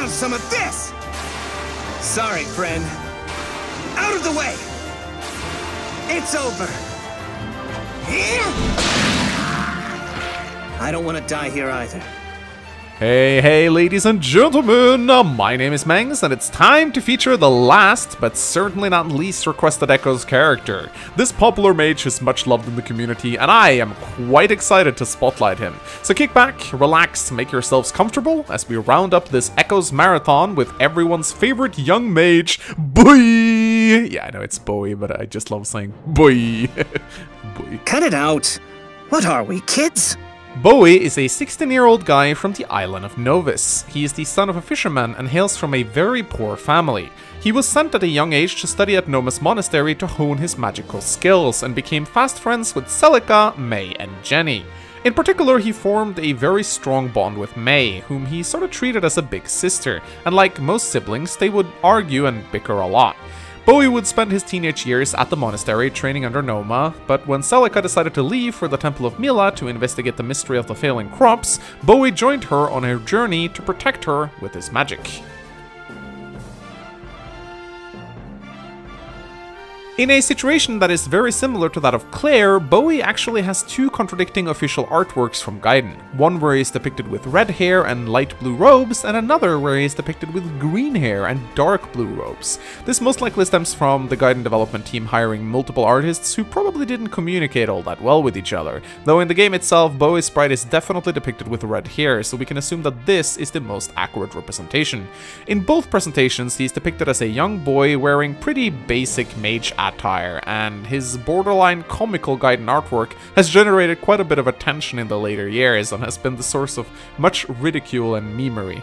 have some of this! Sorry, friend. Out of the way! It's over! Here? I don't want to die here either. Hey, ladies and gentlemen, my name is Mangs, and it's time to feature the last, but certainly not least requested Echoes character. This popular mage is much loved in the community, and I am quite excited to spotlight him. So kick back, relax, make yourselves comfortable, as we round up this Echoes marathon with everyone's favorite young mage, Boey! Yeah, I know it's Boey, but I just love saying Boey. Boey. Cut it out! What are we, kids? Boey is a 16-year-old guy from the island of Novus. He is the son of a fisherman and hails from a very poor family. He was sent at a young age to study at Nomus Monastery to hone his magical skills, and became fast friends with Celica, May, and Jenny. In particular, he formed a very strong bond with May, whom he sort of treated as a big sister, and like most siblings, they would argue and bicker a lot. Boey would spend his teenage years at the monastery training under Noma, but when Celica decided to leave for the Temple of Mila to investigate the mystery of the failing crops, Boey joined her on her journey to protect her with his magic. In a situation that is very similar to that of Claire, Boey actually has two contradicting official artworks from Gaiden. One where he is depicted with red hair and light blue robes, and another where he is depicted with green hair and dark blue robes. This most likely stems from the Gaiden development team hiring multiple artists who probably didn't communicate all that well with each other, though in the game itself, Boey's sprite is definitely depicted with red hair, so we can assume that this is the most accurate representation. In both presentations, he is depicted as a young boy wearing pretty basic mage attire, and his borderline comical Gaiden artwork has generated quite a bit of attention in the later years and has been the source of much ridicule and memery.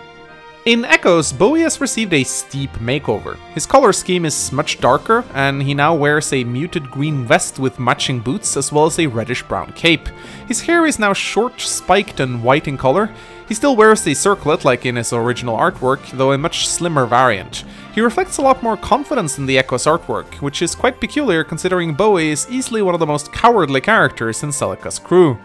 In Echoes, Boey has received a steep makeover. His color scheme is much darker, and he now wears a muted green vest with matching boots as well as a reddish-brown cape. His hair is now short, spiked and white in color. He still wears the circlet like in his original artwork, though a much slimmer variant. He reflects a lot more confidence in the Echoes artwork, which is quite peculiar considering Boey is easily one of the most cowardly characters in Celica's crew.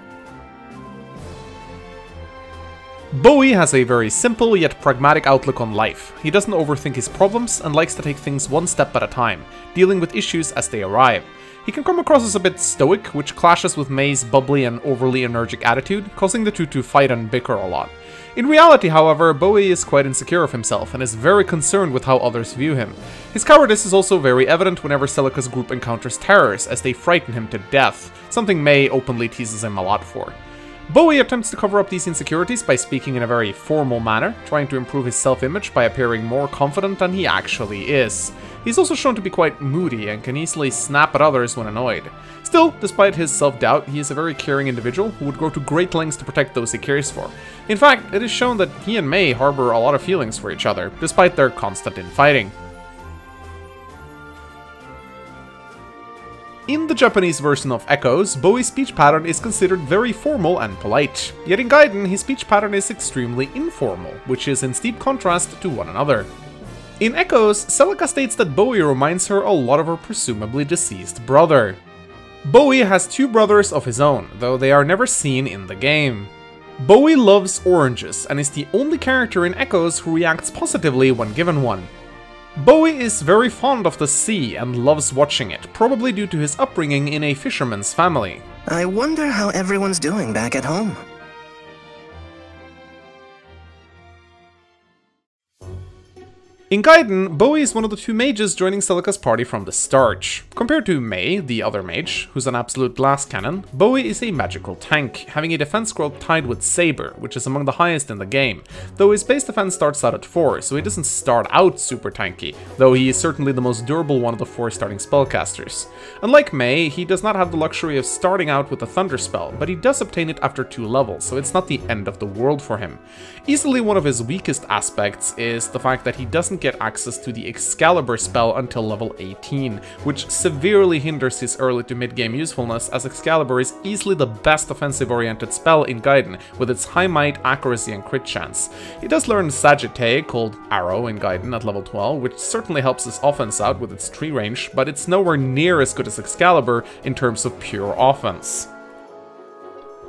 Boey has a very simple yet pragmatic outlook on life. He doesn't overthink his problems and likes to take things one step at a time, dealing with issues as they arrive. He can come across as a bit stoic, which clashes with May's bubbly and overly energetic attitude, causing the two to fight and bicker a lot. In reality, however, Boey is quite insecure of himself and is very concerned with how others view him. His cowardice is also very evident whenever Celica's group encounters terrors, as they frighten him to death, something May openly teases him a lot for. Boey attempts to cover up these insecurities by speaking in a very formal manner, trying to improve his self-image by appearing more confident than he actually is. He's also shown to be quite moody and can easily snap at others when annoyed. Still, despite his self-doubt, he is a very caring individual who would go to great lengths to protect those he cares for. In fact, it is shown that he and May harbor a lot of feelings for each other, despite their constant infighting. In the Japanese version of Echoes, Boey's speech pattern is considered very formal and polite, yet in Gaiden his speech pattern is extremely informal, which is in steep contrast to one another. In Echoes, Celica states that Boey reminds her a lot of her presumably deceased brother. Boey has two brothers of his own, though they are never seen in the game. Boey loves oranges and is the only character in Echoes who reacts positively when given one. Boey is very fond of the sea and loves watching it, probably due to his upbringing in a fisherman's family. I wonder how everyone's doing back at home. In Gaiden, Boey is one of the two mages joining Celica's party from the start. Compared to May, the other mage, who's an absolute glass cannon, Boey is a magical tank, having a defense scroll tied with Saber, which is among the highest in the game, though his base defense starts out at 4, so he doesn't start out super tanky, though he is certainly the most durable one of the 4 starting spellcasters. Unlike May, he does not have the luxury of starting out with a thunder spell, but he does obtain it after 2 levels, so it's not the end of the world for him. Easily one of his weakest aspects is the fact that he doesn't get access to the Excalibur spell until level 18, which severely hinders his early to mid-game usefulness, as Excalibur is easily the best offensive-oriented spell in Gaiden, with its high might, accuracy and crit chance. He does learn Sagittae, called Arrow in Gaiden at level 12, which certainly helps his offense out with its tree range, but it's nowhere near as good as Excalibur in terms of pure offense.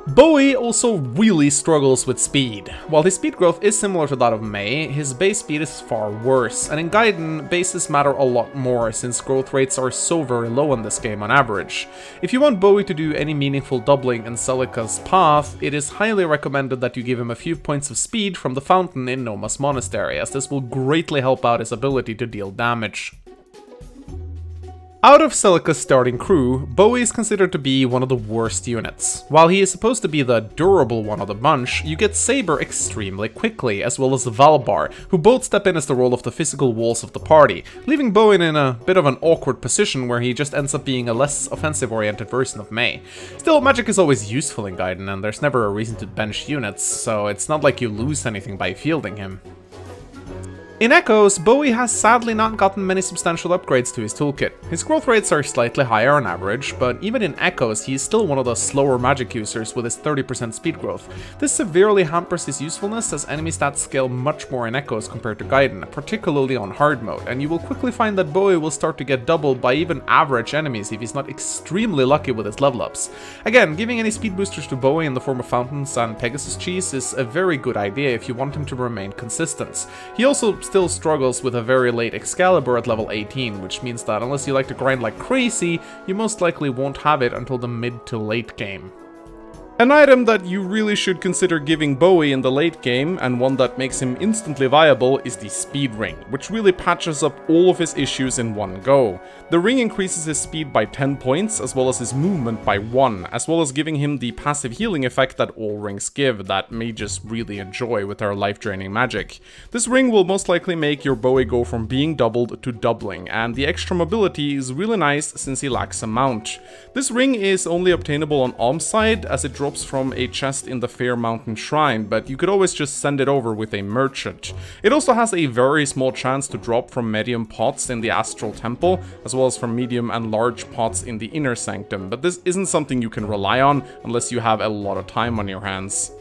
Boey also really struggles with speed. While his speed growth is similar to that of Mei, his base speed is far worse, and in Gaiden, bases matter a lot more since growth rates are so very low in this game on average. If you want Boey to do any meaningful doubling in Celica's path, it is highly recommended that you give him a few points of speed from the fountain in Noma's monastery, as this will greatly help out his ability to deal damage. Out of Celica's starting crew, Boey is considered to be one of the worst units. While he is supposed to be the durable one of the bunch, you get Saber extremely quickly, as well as Valbar, who both step in as the role of the physical walls of the party, leaving Boey in a bit of an awkward position where he just ends up being a less offensive-oriented version of Mei. Still, magic is always useful in Gaiden, and there's never a reason to bench units, so it's not like you lose anything by fielding him. In Echoes, Boey has sadly not gotten many substantial upgrades to his toolkit. His growth rates are slightly higher on average, but even in Echoes he is still one of the slower magic users with his 30% speed growth. This severely hampers his usefulness as enemy stats scale much more in Echoes compared to Gaiden, particularly on hard mode, and you will quickly find that Boey will start to get doubled by even average enemies if he's not extremely lucky with his level ups. Again, giving any speed boosters to Boey in the form of fountains and Pegasus cheese is a very good idea if you want him to remain consistent. He also still struggles with a very late Excalibur at level 18, which means that unless you like to grind like crazy, you most likely won't have it until the mid to late game. An item that you really should consider giving Boey in the late game, and one that makes him instantly viable, is the Speed Ring, which really patches up all of his issues in one go. The ring increases his speed by 10 points, as well as his movement by 1, as well as giving him the passive healing effect that all rings give, that mages really enjoy with their life-draining magic. This ring will most likely make your Boey go from being doubled to doubling, and the extra mobility is really nice since he lacks a mount. This ring is only obtainable on Alm's side, as it drops from a chest in the Fair Mountain Shrine, but you could always just send it over with a merchant. It also has a very small chance to drop from medium pots in the Astral Temple, as well as from medium and large pots in the Inner Sanctum, but this isn't something you can rely on unless you have a lot of time on your hands.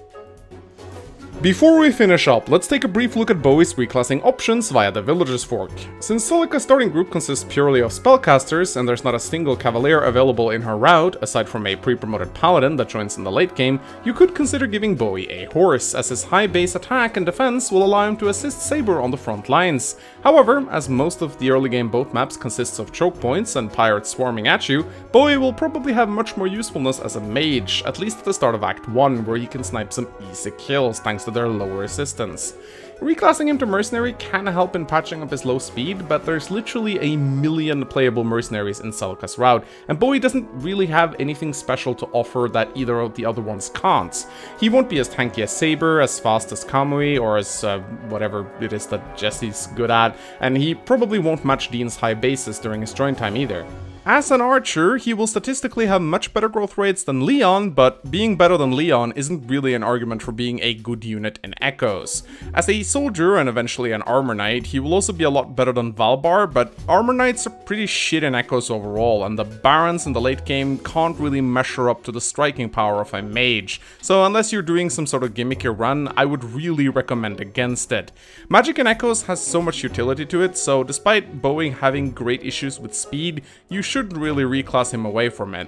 Before we finish up, let's take a brief look at Boey's reclassing options via the Villager's Fork. Since Celica's starting group consists purely of spellcasters, and there's not a single cavalier available in her route, aside from a pre-promoted paladin that joins in the late game, you could consider giving Boey a horse, as his high base attack and defense will allow him to assist Saber on the front lines. However, as most of the early game boat maps consists of choke points and pirates swarming at you, Boey will probably have much more usefulness as a mage, at least at the start of Act 1, where he can snipe some easy kills thanks to their lower resistance. Reclassing him to Mercenary can help in patching up his low speed, but there's literally a million playable mercenaries in Celica's route, and Boey doesn't really have anything special to offer that either of the other ones can't. He won't be as tanky as Saber, as fast as Kamui, or as whatever it is that Jesse's good at, and he probably won't match Dean's high bases during his join time either. As an archer, he will statistically have much better growth rates than Leon, but being better than Leon isn't really an argument for being a good unit in Echoes. As a soldier and eventually an armor knight, he will also be a lot better than Valbar, but armor knights are pretty shit in Echoes overall, and the barons in the late game can't really measure up to the striking power of a mage, so unless you're doing some sort of gimmicky run, I would really recommend against it. Magic in Echoes has so much utility to it, so despite Boey having great issues with speed, you shouldn't really reclass him away from it.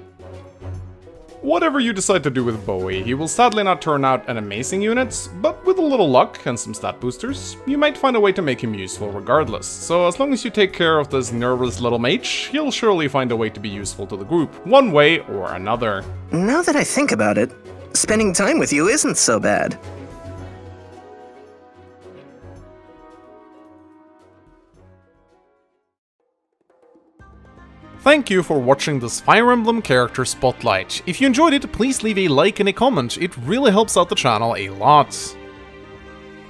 Whatever you decide to do with Boey, he will sadly not turn out an amazing unit, but with a little luck and some stat boosters, you might find a way to make him useful regardless. So as long as you take care of this nervous little mage, he'll surely find a way to be useful to the group, one way or another. Now that I think about it, spending time with you isn't so bad. Thank you for watching this Fire Emblem character spotlight. If you enjoyed it, please leave a like and a comment, it really helps out the channel a lot.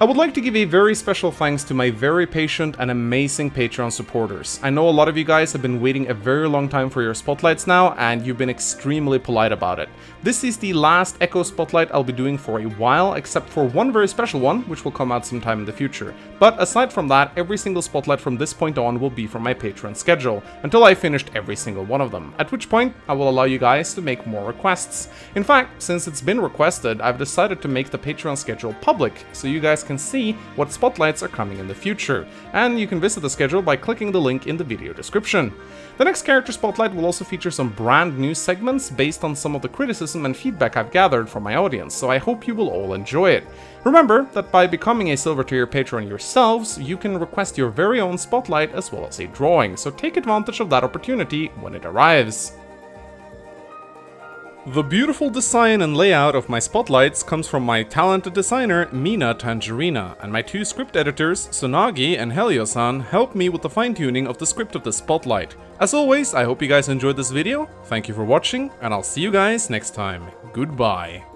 I would like to give a very special thanks to my very patient and amazing Patreon supporters. I know a lot of you guys have been waiting a very long time for your spotlights now, and you've been extremely polite about it. This is the last Echo spotlight I'll be doing for a while, except for one very special one, which will come out sometime in the future. But aside from that, every single spotlight from this point on will be from my Patreon schedule, until I've finished every single one of them, at which point I will allow you guys to make more requests. In fact, since it's been requested, I've decided to make the Patreon schedule public, so you guys can can see what spotlights are coming in the future, and you can visit the schedule by clicking the link in the video description. The next character spotlight will also feature some brand new segments based on some of the criticism and feedback I've gathered from my audience, so I hope you will all enjoy it. Remember that by becoming a silver tier patron yourselves, you can request your very own spotlight as well as a drawing, so take advantage of that opportunity when it arrives. The beautiful design and layout of my spotlights comes from my talented designer Mina Tangerina, and my two script editors Sonagi and Helio-san helped me with the fine-tuning of the script of the spotlight. As always, I hope you guys enjoyed this video, thank you for watching, and I'll see you guys next time. Goodbye.